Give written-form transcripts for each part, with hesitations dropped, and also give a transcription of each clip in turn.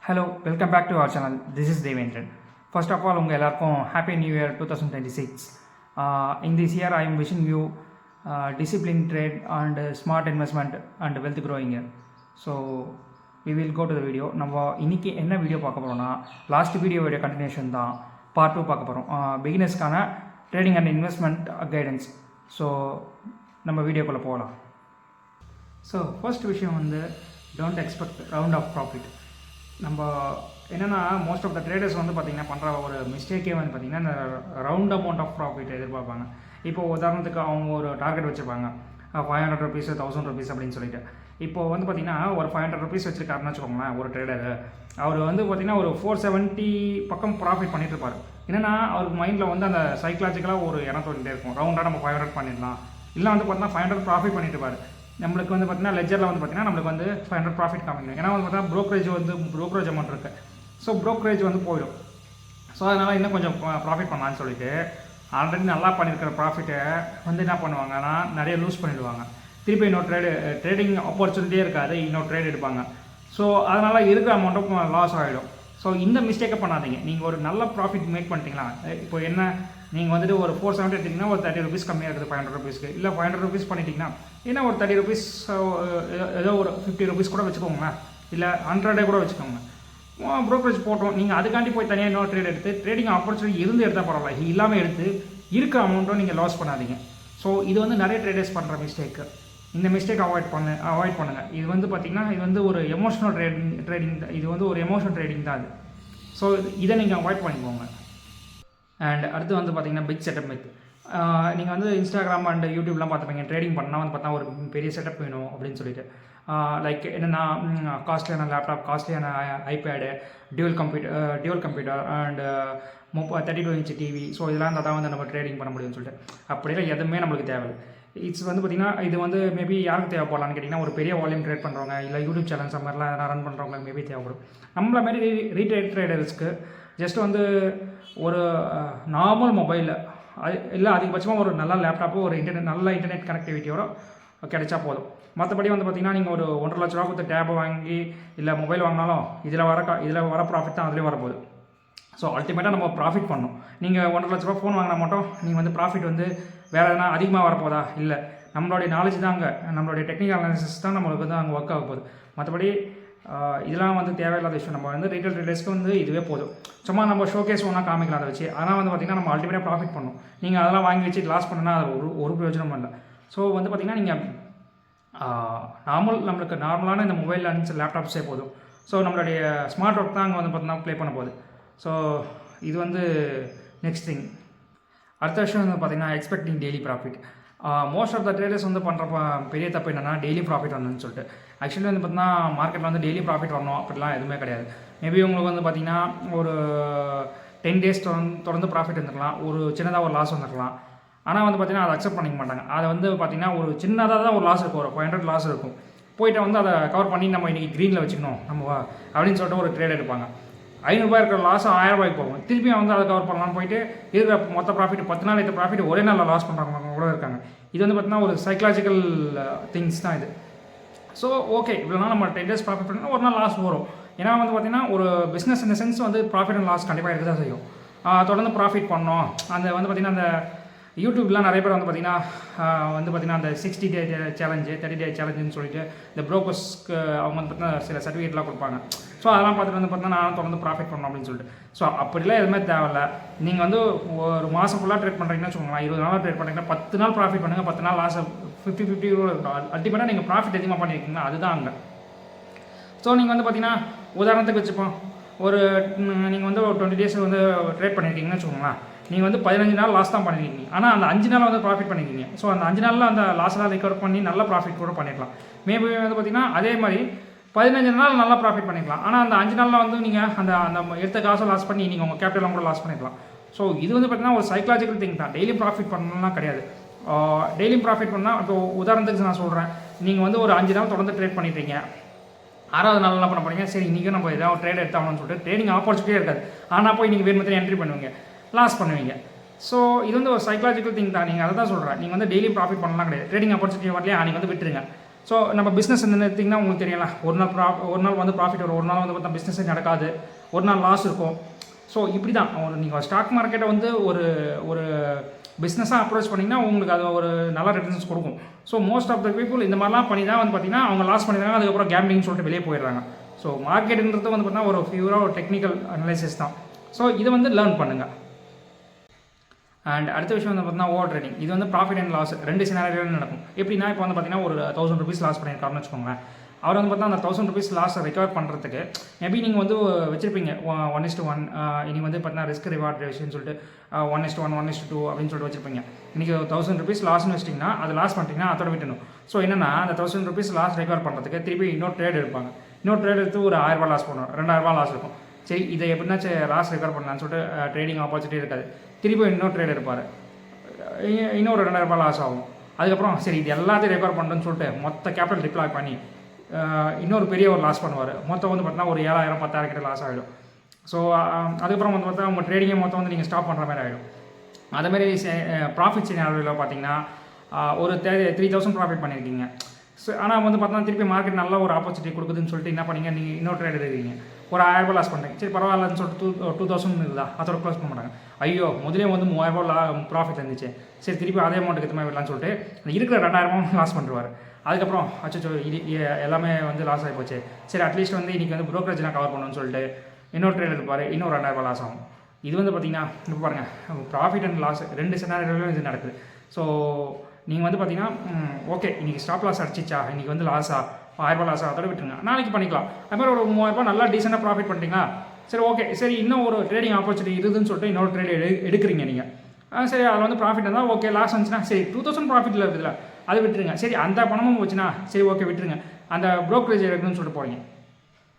Hello, welcome back to our channel. This is Devendran. First of all, உங்கள் எல்லாருக்கும் Happy New Year 2026. In this year, I am wishing you disciplined trade and smart investment and wealth growing year. So, we will go to the video. நம்ம இன்னைக்கு என்ன video பார்க்க போகிறோம்னா last வீடியோவோட continuation தான் part 2 பார்க்க போகிறோம். பிகினர்ஸ்க்கான trading and investment guidance. So நம்ம வீடியோக்குள்ளே போகலாம். ஸோ ஃபர்ஸ்ட் விஷயம் வந்து don't expect round of profit. நம்ம என்னென்னா மோஸ்ட் ஆஃப் த ட்ரேடர்ஸ் வந்து பார்த்திங்கன்னா பண்ணுற ஒரு மிஸ்டேக்கே வந்து பார்த்திங்கன்னா இந்த ரவுண்ட் அமௌண்ட் ஆஃப் ப்ராஃபிட் எதிர்பார்ப்பாங்க. இப்போது உதாரணத்துக்கு அவங்க ஒரு டார்கெட் வச்சுருப்பாங்க, 500 rupees 1000 rupees அப்படின்னு சொல்லிட்டு. இப்போது வந்து பார்த்திங்கன்னா ஒரு 500 rupees வச்சுருக்காருன்னு வச்சுக்கோங்களேன் ஒரு ட்ரேடர். அவர் வந்து பார்த்திங்கன்னா ஒரு 470 பக்கம் ப்ராஃபிட் பண்ணிட்டு இருப்பார். என்னென்னா அவருக்கு மைண்டில் வந்து அந்த சைக்கலாஜிக்கலாக ஒரு இடம் தோண்டிகிட்டே இருக்கும், ரவுண்டாக நம்ம 500 பண்ணிடலாம், இல்லை வந்து பார்த்தீங்கன்னா 500 ப்ராஃபிட் பண்ணிட்டு இருப்பார். நம்மளுக்கு வந்து பார்த்திங்கன்னா லெஜரில் வந்து பார்த்திங்கன்னா நம்மளுக்கு வந்து 500 ப்ராஃபிட் காமிக்கணும். ஏன்னா வந்து பார்த்தீங்கன்னா ப்ரோக்கரேஜ் அமௌண்ட் இருக்குது. ஸோ ப்ரோக்கரேஜ் வந்து போயிடும். ஸோ அதனால் இன்னும் கொஞ்சம் ப்ராஃபிட் பண்ணலான்னு சொல்லிட்டு ஆல்ரெடி நல்லா பண்ணியிருக்கிற ப்ராஃபிட்டை வந்து என்ன பண்ணுவாங்கன்னா நிறைய லூஸ் பண்ணிவிடுவாங்க. திருப்பி இன்னொரு ட்ரேடிங் ஆப்பர்ச்சுனிட்டியே இருக்காது, இன்னொரு ட்ரேட் எடுப்பாங்க. ஸோ அதனால் இருக்கிற அமௌண்ட்டும் லாஸ் ஆகிடும். ஸோ இந்த மிஸ்டேக்கை பண்ணாதீங்க. நீங்கள் ஒரு நல்ல ப்ராஃபிட் மேக் பண்ணிட்டீங்களா, இப்போ என்ன நீங்கள் வந்துட்டு ஒரு 470 எடுத்திங்கன்னா ஒரு 30 rupees கம்மியாக இருக்குது 500 rupeesக்கு, இல்லை 500 rupees பண்ணிட்டீங்கன்னா ஏன்னா ஒரு 30 rupees ஏதோ ஒரு 50 rupees கூட வச்சுக்கோங்களேன், இல்லை 100 கூட வச்சுக்கோங்க. ப்ரோக்கரேஜ் போட்டோம், நீங்கள் அதுக்காண்டி போய் தனியாக இன்னொரு ட்ரேட் எடுத்து ட்ரேடிங் ஆப்பர்ச்சுனிட்டி இருந்து எடுத்தால் பரவாயில்ல, இல்லாமல் எடுத்து இருக்கிற அமௌண்ட்டும் நீங்கள் லாஸ் பண்ணாதீங்க. ஸோ இது வந்து நிறைய ட்ரேடர்ஸ் பண்ணுற மிஸ்டேக்கு. இந்த மிஸ்டேக் அவாய்ட் பண்ணுங்கள். இது வந்து பார்த்திங்கன்னா இது வந்து ஒரு எமோஷனல் ட்ரேடிங் இது வந்து ஒரு எமோஷனல் ட்ரேடிங் தான் அது. ஸோ இதை நீங்கள் அவாய்ட் பண்ணிக்கோங்க. அண்ட் அடுத்து வந்து பார்த்திங்கன்னா பிக் செட்டப் மெத். நீங்கள் வந்து இன்ஸ்டாகிராம் அண்ட் யூடியூப்லாம் பார்த்துப்பீங்க, ட்ரேடிங் பண்ணால் வந்து பார்த்தா ஒரு பெரிய செட்டப் வேணும் அப்படின்னு சொல்லிட்டு. லைக் என்னென்னா காஸ்ட்லியான லேப்டாப், காஸ்ட்லியான iPad, dual computer and 32 inch TV. So இதெல்லாம் இருந்தால் தான் வந்து நம்ம ட்ரேடிங் பண்ண முடியும்னு சொல்லிட்டு. அப்படிலாம் எதுவுமே நம்மளுக்கு தேவை. இட்ஸ் வந்து பார்த்திங்கன்னா இது வந்து மேபி யாருக்கு தேவைப்படலான்னு கேட்டிங்கன்னா ஒரு பெரிய வால்யூம் ட்ரேட் பண்ணுறவங்க, இல்லை யூடியூப் சேனல்ஸ் அந்த மாதிரிலாம் எதனா ரன் பண்ணுறவங்களுக்கு மேபி தேவைப்படும். நம்மள மாதிரி ரீட்டைல் ட்ரேடர்ஸ்க்கு ஜஸ்ட் வந்து ஒரு நார்மல் மொபைல் இல்லை அதிகபட்சமாக ஒரு நல்ல லேப்டாப்பு, ஒரு நல்ல இன்டர்நெட் கனெக்டிவிட்டியோட கிடைச்சா போதும். மற்றபடி வந்து பார்த்திங்கன்னா நீங்கள் ஒரு 1.5 லட்ச ரூபா கொடுத்து டேபை வாங்கி இல்லை மொபைல் வாங்கினாலும் இதில் வர ப்ராஃபிட் தான் அதுலேயும் வரப்போகுது. ஸோ அல்டிமேட்டாக நம்ம ப்ராஃபிட் பண்ணணும். நீங்கள் 1.5 லட்ச ரூபா ஃபோன் வாங்கினா மட்டும் நீங்கள் வந்து ப்ராஃபிட் வந்து வேறு எதனா அதிகமாக வரப்போதா, இல்லை நம்மளுடைய நாலேஜ் தான் அங்கே, நம்மளுடைய டெக்னிக்கல் அனாலிசிஸ் தான் நம்மளுக்கு வந்து அங்கே ஒர்க் ஆக போகுது. மற்றபடி இதெல்லாம் வந்து தேவையில்லாத விஷயம். நம்ம வந்து ரீட்டைல் ட்ரேடர்ஸ்க்கு வந்து இதுவே போதும். சும்மா நம்ம ஷோகேஸ் ஒன்றா காமிக்கலாம் அதை வச்சு. ஆனால் வந்து பார்த்திங்கன்னா நம்ம அல்டிமேட்டாக ப்ராஃபிட் பண்ணணும். நீங்கள் அதெல்லாம் வாங்கி வச்சு லாஸ் பண்ணனா அது ஒரு பிரயோஜனமும் இல்லை. ஸோ வந்து பார்த்திங்கன்னா நீங்கள் நம்மளுக்கு நார்மலான இந்த மொபைல் அண்ட் லேப்டாப்ஸே போதும். ஸோ நம்மளுடைய ஸ்மார்ட் ஒர்க் தான் அங்கே வந்து பார்த்திங்கன்னா ப்ளே பண்ண போகுது. ஸோ இது வந்து நெக்ஸ்ட் திங். அடுத்த விஷயம் வந்து பார்த்திங்கன்னா expecting daily profit. Most of the traders வந்து பண்ணுற பெரிய தப்பு என்னென்னா டெய்லி ப்ராஃபிட் வரணும்னு சொல்லிட்டு. ஆக்சுவலி வந்து பார்த்திங்கன்னா மார்க்கெட்டில் வந்து டெய்லி ப்ராஃபிட் வரணும் அப்படிலாம் எதுவுமே கிடையாது. மேபி உங்களுக்கு வந்து பார்த்திங்கன்னா ஒரு 10 days தொடர்ந்து ப்ராஃபிட் இருந்துக்கலாம், ஒரு சின்னதாக ஒரு லாஸ் வந்துருக்கலாம். ஆனால் வந்து பார்த்திங்கன்னா அதை அக்செப்ட் பண்ணிக்க மாட்டாங்க. அதை வந்து பார்த்திங்கன்னா ஒரு சின்னதாக தான் ஒரு லாஸ் இருக்கும், ஒரு 500 லாஸ் இருக்கும். போய்ட்டு வந்து அதை கவர் பண்ணி நம்ம இன்றைக்கி க்ரீனில் வச்சுக்கணும் நம்ம அப்படின்னு சொல்லிட்டு ஒரு ட்ரேட் எடுப்பாங்க. 500 இருக்கிற லாஸ் 1000 போகும். திருப்பியும் வந்து அதை கவர் பண்ணலாம்னு போயிட்டு இருக்கிற மொத்த ப்ராஃபிட் 10 நாள் எடுத்த ப்ராஃபிட் ஒரே நாளில் லாஸ் பண்ணுறவங்க கூட இருக்காங்க. இது வந்து பார்த்திங்கன்னா ஒரு சைக்கலாஜிக்கல் திங்ஸ் தான் இது. ஸோ ஓகே, இவ்வளோனா நம்ம 10 days ப்ராஃபிட் பண்ணால் ஒரு நாள் லாஸ் வரும். ஏன்னா வந்து பார்த்திங்கன்னா ஒரு பிஸ்னஸ் இந்த சென்ஸ் வந்து ப்ராஃபிட் அண்ட் லாஸ் கண்டிப்பாக எடுக்க தான் செய்யும். தொடர்ந்து ப்ராஃபிட் பண்ணோம். அந்த வந்து பார்த்திங்கன்னா அந்த யூடியூப்லாம் நிறைய பேர் வந்து பார்த்திங்கன்னா அந்த 60 day சேலஞ்சு 30 day சேலஞ்சுன்னு சொல்லிட்டு இந்த ப்ரோக்கர்ஸ்க்கு அவங்க வந்து பார்த்திங்கன்னா சில சர்டிஃபிகேட்லாம் கொடுப்பாங்க. ஸோ அதெல்லாம் பார்த்துட்டு வந்து பார்த்தீங்கன்னா நான் தொடர்ந்து ப்ராஃபிட் பண்ணணும் அப்படின்னு சொல்லிட்டு. ஸோ அப்படிலாம் எதுவுமே தேவையில்ல. நீங்கள் வந்து ஒரு மாதம் ஃபுல்லாக ட்ரேட் பண்ணுறீங்கன்னா வச்சுக்கோங்களேன், 20 நாள் ட்ரேட் பண்ணுறீங்கன்னா 10 நாள் ப்ராஃபிட் பண்ணுங்கள், 10 நாள் லாஸ் 50-50 இருக்கும். அல்டிமேட்டாக நீங்கள் ப்ராஃபிட் அதிகமாக பண்ணியிருக்கீங்கன்னா அதுதான் அங்கே. ஸோ நீங்கள் வந்து பார்த்தீங்கன்னா உதாரணத்துக்கு வச்சுப்போம், ஒரு நீங்கள் வந்து ஒரு 20 days வந்து ட்ரேட் பண்ணியிருக்கீங்கன்னு வச்சுக்கோங்களேன், நீங்கள் வந்து 15 நாள் லாஸ் தான் பண்ணியிருக்கீங்க. ஆனால் அந்த 5 நாள் வந்து ப்ராஃபிட் பண்ணியிருக்கீங்க. ஸோ அந்த 5 நாளில் அந்த லாஸெல்லாம் ரிகவர் பண்ணி நல்ல ப்ராஃபிட் கூட பண்ணிடலாம். மேபி வந்து பார்த்திங்கன்னா அதே மாதிரி 15 நாள் நல்லா ப்ராஃபிட் பண்ணிக்கலாம். ஆனால் அந்த 5 நாளில் வந்து நீங்கள் அந்த எடுத்த காசை லாஸ் பண்ணி நீங்கள் உங்கள் கேபிட்டலாம் கூட லாஸ் பண்ணிக்கலாம். ஸோ இது வந்து பார்த்திங்கன்னா ஒரு சைக்கலாஜிக்கல் திங் தான். டெய்லி ப்ராஃபிட் பண்ணலாம் கிடையாது. டெய்லி ப்ராஃபிட் பண்ணால் இப்போ உதாரணத்துக்கு நான் சொல்கிறேன், நீங்கள் வந்து ஒரு 5 நாள் தொடர்ந்து ட்ரேட் பண்ணிட்டீங்க, 6வது நாள் என்ன பண்ண போகிறீங்க, சரி இன்றைக்கும் நம்ம ஏதாவது ட்ரேட் எடுத்தாகணும்னு சொல்லிட்டு ட்ரேடிங் ஆப்பர்ச்சுனிட்டியே இருக்காது. ஆனால் போய் நீங்கள் வேறு என்ட்ரி பண்ணுவீங்க, லாஸ் பண்ணுவீங்க. ஸோ இது வந்து ஒரு சைக்கலாஜிக்கல் திங் தான். நீங்கள் அதை தான் சொல்கிறேன். நீங்கள் வந்து டெய்லி ப்ராஃபிட் பண்ணலாம் கிடையாது. ட்ரேடிங் ஆப்பர்ச்சுனிட்டி வரலையா நீங்கள் வந்து விட்டுருங்க. ஸோ நம்ம பிஸ்னஸ் எடுத்திங்கன்னா உங்களுக்கு தெரியல, ஒரு நாள் வந்து ப்ராஃபிட் வரும், ஒரு நாள் வந்து பார்த்தா பிஸ்னஸே நடக்காது, ஒரு நாள் லாஸ் இருக்கும். ஸோ இப்படி தான் நீங்கள் ஸ்டாக் மார்க்கெட்டை வந்து ஒரு பிஸ்னஸாக அப்ரோச் பண்ணிங்கன்னா உங்களுக்கு அது ஒரு நல்ல ரிட்டர்ன்ஸ் கொடுக்கும். So most of the people இந்த மாதிரிலாம் பண்ணி தான் வந்து பார்த்திங்கன்னா அவங்க லாஸ் பண்ணிடுறாங்க, அதுக்கப்புறம் கேம்பிளிங்னு சொல்லிட்டு வெளியே போயிடுறாங்க. ஸோ மார்க்கெட்டுன்றது வந்து பார்த்தீங்கன்னா ஒரு ஃபியூராக ஒரு டெக்னிக்கல் அனலைசிஸ் தான். ஸோ இதை வந்து லேர்ன் பண்ணுங்கள். அண்ட் அடுத்த விஷயம் வந்து பார்த்தீங்கன்னா ஓவர் ட்ரேடிங். இது வந்து ப்ராஃபிட் அண்ட் லாஸ் 2 சினாரியோவில் நடக்கும். எப்படின்னா இப்போ வந்து பார்த்தீங்கன்னா ஒரு 1000 rupees லாஸ் பண்ணியிருக்காருன்னு வச்சுக்கோங்களேன். அவர் வந்து பார்த்தா அந்த 1000 rupees லாஸை ரெக்கவர் பண்ணுறதுக்கு மேபி நீங்கள் வந்து வச்சுருப்பீங்க 1:1. இனி வந்து பார்த்தீங்கன்னா ரிஸ்க் ரிவார்ட் ரேஷியோன்னு சொல்லிட்டு 1:1, 1:2 அப்படின்னு சொல்லிட்டு வச்சுருப்பீங்க. இன்றைக்கி 1000 rupees லாஸ்ன்னு வச்சிட்டிங்கன்னா அது லாஸ் பண்ணிட்டீங்கன்னா அதோட விட்டணும். ஸோ என்னென்னா அந்த 1000 rupees லாஸ் ரெக்கவர் பண்ணுறதுக்கு திருப்பி இன்னொரு ட்ரேட் எடுப்பாங்க. இன்னொரு ட்ரேட் எடுத்து ஒரு 1000 ரூபாய் லாஸ் பண்ணுவோம், 2000 ரூபாய் லாஸ் இருக்கும். சரி இதை எப்படின்னாச்சும் லாஸ் ரெக்கவர் பண்ணலான்னு சொல்லிட்டு ட்ரேடிங் ஆப்பர்ச்சுனிட்டி இருக்காது. திருப்பி இன்னொரு ட்ரேட் எடுப்பார், இன்னொரு 2000 ரூபாய் லாஸ் ஆகும். அதுக்கப்புறம் சரி இது எல்லாத்தையும் ரெக்கவர் பண்ணுறேன்னு சொல்லிட்டு மொத்த கேபிட்டல் டிப்ளாய் பண்ணி இன்னொரு பெரிய ஒரு லாஸ் பண்ணுவார். மொத்தம் வந்து பார்த்தீங்கன்னா ஒரு 7000 10,000 கிட்ட லாஸ் ஆகிடும். ஸோ அதுக்கப்புறம் வந்து பார்த்தா உங்கள் ட்ரேடிங்கை மொத்தம் வந்து நீங்கள் ஸ்டாப் பண்ணுற மாதிரி ஆகிடும். அதேமாதிரி ப்ராஃபிட் சினாரியோவில் பார்த்தீங்கன்னா ஒரு 3000 ப்ராஃபிட் பண்ணியிருக்கீங்க. ஸோ ஆனால் வந்து பார்த்தீங்கன்னா திருப்பி மார்க்கெட் நல்ல ஒரு ஆப்பர்ச்சுனிட்டி கொடுக்குதுன்னு சொல்லிட்டு என்ன பண்ணீங்க, நீங்கள் இன்னொரு ட்ரேட் எடுக்கிறீங்க, ஒரு 1000 ரூபாய் லாஸ் பண்ணுறீங்க. சரி பரவாயில்லன்னு சொல்லிட்டு 2000 இருக்குதா, அதோட க்ளோஸ் பண்ண மாட்டாங்க. ஐயோ முதலே வந்து 3000 ரூபாய் ப்ராஃபிட் இருந்துச்சு, சரி திருப்பி அதே அமௌண்ட்டுக்கு எத்தனை விடலான்னு சொல்லிட்டு இருக்கிற 2000 ரூபாய் லாஸ் பண்ணுவார். அதுக்கப்புறம் அச்சோ இது எல்லாமே வந்து லாஸ் ஆகி போச்சு, சரி அட்லீஸ்ட் வந்து இன்றைக்கி வந்து ப்ரோக்கரேஜ்லாம் கவர் பண்ணணும்னு சொல்லிட்டு இன்னொரு ட்ரேட் எடுப்பார், இன்னொரு 2000 ரூபாய் லாஸ் ஆகும். இது வந்து பார்த்திங்கன்னா இப்போ பாருங்கள் ப்ராஃபிட் அண்ட் லாஸ் 2 சினாரியோவிலும் இது நடக்குது. ஸோ நீங்கள் வந்து பார்த்தீங்கன்னா ஓகே இன்றைக்கி ஸ்டாப் லாஸ் அடிச்சிச்சா, இன்றைக்கி வந்து லாஸா 1000 ரூபாய் லாஸா, அதோட விட்டுருங்க, நாளைக்கு பண்ணிக்கலாம். அதுமாதிரி ஒரு 3000 ரூபாய் நல்லா டீசெண்டாக ப்ராஃபிட் பண்ணிட்டீங்களா, சரி ஓகே சரி இன்னும் ஒரு ட்ரேடிங் ஆப்பர்ச்சுனிட்டி இருக்குதுன்னு சொல்லிட்டு இன்னொரு ட்ரேட் எடுக்கிறீங்க நீங்கள். சரி அதில் வந்து ப்ராஃபிட் இருந்தால் ஓகே, லாஸ் வந்துச்சுன்னா சரி 2000 ப்ராஃபிட்டில் இருக்குதுல்ல அதை விட்டுருங்க, சரி அந்த பணமும் போச்சுன்னா சரி ஓகே விட்டுருங்க, அந்த ப்ரோக்கரேஜ் எடுக்கணும்னு சொல்லிட்டு போகிறீங்க.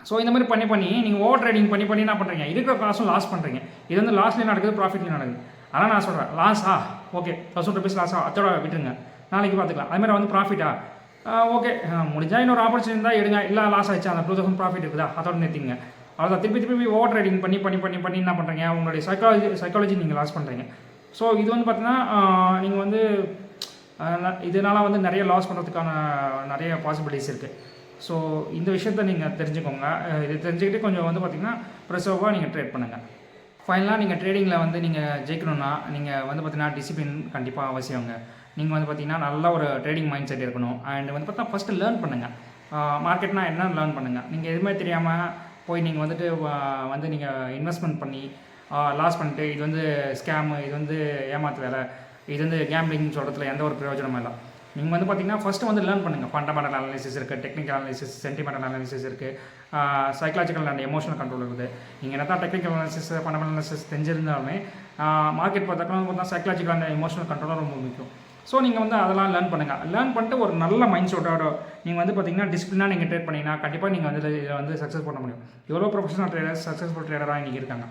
ஸோ இந்த மாதிரி பண்ணி நீங்கள் ஓவர் ட்ரேடிங் பண்ணி என்ன பண்ணுறீங்க, இருக்கிற காசும் லாஸ் பண்ணுறீங்க. இது வந்து லாஸ்லேயும் நடக்குது, ப்ராஃபிட்லேயும் நடக்குது. ஆனால் நான் சொல்கிறேன் லாஸா ஓகே 1000 rupees லாஸா அதோட விட்டுருங்க, நாளைக்கு பார்த்துக்கலாம். அதுமாதிரி வந்து ப்ராஃபிட்டா ஓகே முடிஞ்சால் இன்னொரு ஆப்பர்ச்சுனிட்டி தான் எடுங்க, இல்லை லாஸ் ஆகிடுச்சா அந்த 2000 ப்ராஃபிட் இருக்குதா அதோட நிறுத்திங்க. அவ்வளோதான். திருப்பி ஓவர் ட்ரேடிங் பண்ணி என்ன பண்ணுறீங்க, உங்களுடைய சைக்காலஜி நீங்கள் லாஸ் பண்ணுறீங்க. ஸோ இது வந்து பார்த்தீங்கன்னா நீங்கள் வந்து இதனால் வந்து நிறைய லாஸ் பண்ணுறதுக்கான நிறைய பாசிபிலிட்டிஸ் இருக்குது. ஸோ இந்த விஷயத்த நீங்கள் தெரிஞ்சுக்கோங்க. இது தெரிஞ்சுக்கிட்டு கொஞ்சம் வந்து பார்த்திங்கன்னா ப்ரெசர்வாக நீங்கள் ட்ரேட் பண்ணுங்கள். ஃபைனலாக நீங்கள் ட்ரேடிங்கில் வந்து நீங்கள் ஜெயிக்கணும்னா நீங்கள் வந்து பார்த்திங்கன்னா டிசிப்ளின் கண்டிப்பாக அவசியங்க. நீங்கள் வந்து பார்த்திங்கன்னா நல்ல ஒரு ட்ரேடிங் மைண்ட் செட் இருக்கணும். அண்ட் வந்து பார்த்தா ஃபஸ்ட்டு லேர்ன் பண்ணுங்கள், மார்க்கெட்னா என்ன லேர்ன் பண்ணுங்கள். நீங்கள் எதுவுமே தெரியாமல் போய் நீங்கள் வந்துட்டு வந்து நீங்கள் இன்வெஸ்ட்மெண்ட் பண்ணி லாஸ் பண்ணிட்டு இது வந்து ஸ்கேமு, இது வந்து ஏமாத்து வேலை, இது வந்து கேம்பிளிங் சொல்கிறதுல எந்த ஒரு பிரயோஜனமும் இல்லை. நீங்கள் வந்து பார்த்திங்கன்னா ஃபஸ்ட்டு வந்து லேர்ன் பண்ணுங்கள். ஃபண்டமெண்டல் அனாலிசிஸ் இருக்குது, டெக்னிக்கல் அனாலிசிஸ், சென்டிமெண்டல் அனாலிசிஸ் இருக்குது, சைக்காலஜிக்கல் அண்ட் எமோஷனல் கண்ட்ரோல் இருக்குது. நீங்கள் என்ன தான் டெக்னிக்கல் அனாலிசிஸ் ஃபண்டமெண்டல் அனாலிசிஸ் தெரிஞ்சிருந்தாலுமே மார்க்கெட் பார்த்தா சைக்காலஜிக்கல் அண்ட் எமோஷனல் கண்ட்ரோலும் ரொம்ப முக்கியம். ஸோ நீங்கள் வந்து அதெல்லாம் லேர்ன் பண்ணுங்கள். லேர்ன் பண்ணிட்டு ஒரு நல்ல மைண்ட் செட்டோட நீங்கள் வந்து பார்த்திங்கன்னா டிசிப்ளினாக நீங்கள் ட்ரேட் பண்ணிங்கன்னா கண்டிப்பாக நீங்கள் வந்து இதில் வந்து சக்ஸஸ் பண்ண முடியும். எவ்வளோ ப்ரொஃபஷனல் ட்ரேடர்ஸ் சக்ஸஸ்ஃபுல் ட்ரேடராக இன்றைக்கி இருக்காங்க.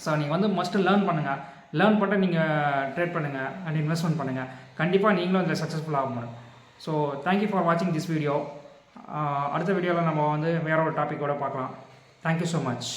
ஸோ நீங்கள் வந்து மஸ்ட்டு லேர்ன் பண்ணுங்கள். லேர்ன் பண்ணிட்டு நீங்கள் ட்ரேட் பண்ணுங்கள் அண்ட் இன்வெஸ்ட்மெண்ட் பண்ணுங்கள். கண்டிப்பாக நீங்களும் இதில் சக்ஸஸ்ஃபுல் ஆக முடியும். ஸோ தேங்க்யூ ஃபார் வாட்சிங் திஸ் வீடியோ. அடுத்த வீடியோவில் நம்ம வந்து வேறு ஒரு டாப்பிக்கோடு பார்க்கலாம். Thank you so much.